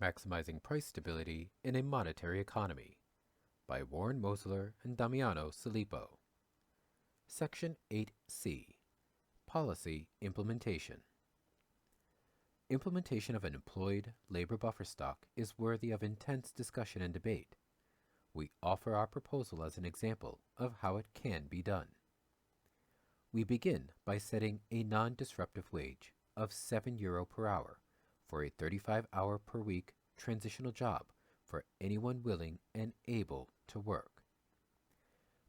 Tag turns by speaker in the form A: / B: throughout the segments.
A: Maximizing Price Stability in a Monetary Economy by Warren Mosler and Damiano Silipo. Section 8C. Policy Implementation. Implementation of an employed labor buffer stock is worthy of intense discussion and debate. We offer our proposal as an example of how it can be done. We begin by setting a non-disruptive wage of €7 per hour for a 35-hour per week transitional job for anyone willing and able to work.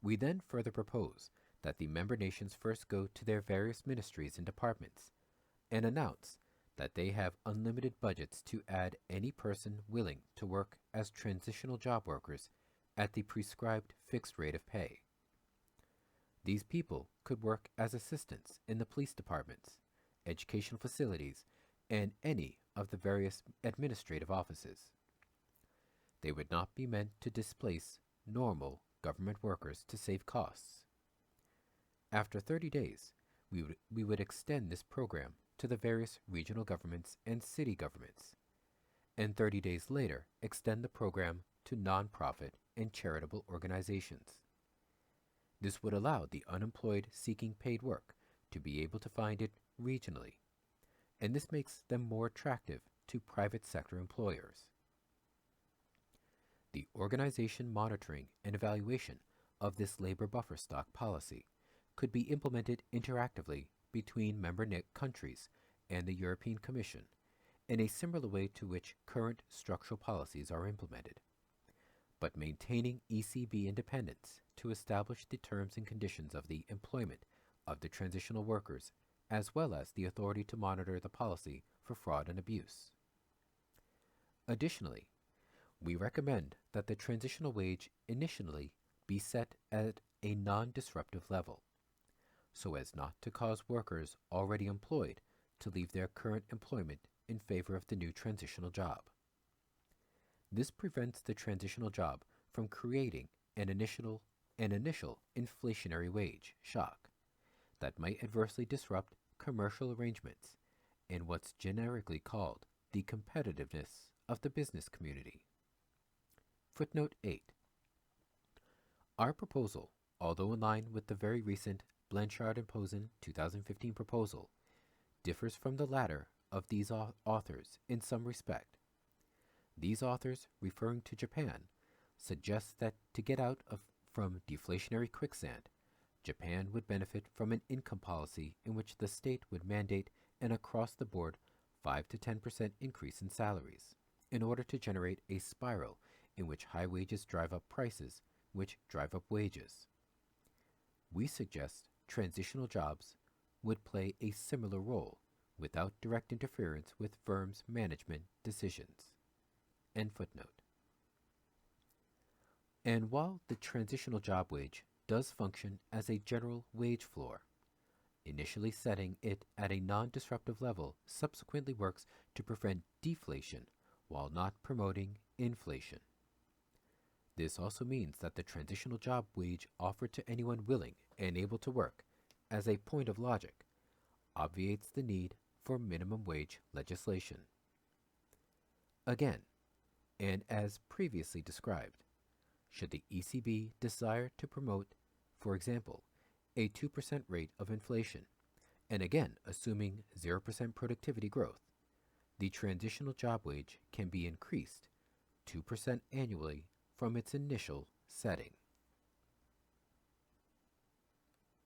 A: We then further propose that the member nations first go to their various ministries and departments and announce that they have unlimited budgets to add any person willing to work as transitional job workers at the prescribed fixed rate of pay. These people could work as assistants in the police departments, educational facilities, and any of the various administrative offices. They would not be meant to displace normal government workers to save costs. After 30 days, we would extend this program to the various regional governments and city governments, and 30 days later extend the program to nonprofit and charitable organizations. This would allow the unemployed seeking paid work to be able to find it regionally, and this makes them more attractive to private sector employers. The organization, monitoring, and evaluation of this labor buffer stock policy could be implemented interactively between member countries and the European Commission in a similar way to which current structural policies are implemented, but maintaining ECB independence to establish the terms and conditions of the employment of the transitional workers, as well as the authority to monitor the policy for fraud and abuse. Additionally, we recommend that the transitional wage initially be set at a non-disruptive level, so as not to cause workers already employed to leave their current employment in favor of the new transitional job. This prevents the transitional job from creating an initial inflationary wage shock that might adversely disrupt commercial arrangements and what's generically called the competitiveness of the business community. Footnote 8. Our proposal, although in line with the very recent Blanchard and Posen 2015 proposal, differs from the latter of these authors in some respect. These authors, referring to Japan, suggest that to get out from deflationary quicksand, Japan would benefit from an income policy in which the state would mandate an across-the-board 5 to 10% increase in salaries in order to generate a spiral in which high wages drive up prices, which drive up wages. We suggest transitional jobs would play a similar role without direct interference with firms' management decisions. End footnote. And while the transitional job wage does function as a general wage floor, initially setting it at a non-disruptive level subsequently works to prevent deflation while not promoting inflation. This also means that the transitional job wage offered to anyone willing and able to work, as a point of logic, obviates the need for minimum wage legislation. Again, and as previously described, should the ECB desire to promote, for example, a 2% rate of inflation, and again assuming 0% productivity growth, the transitional job wage can be increased 2% annually from its initial setting.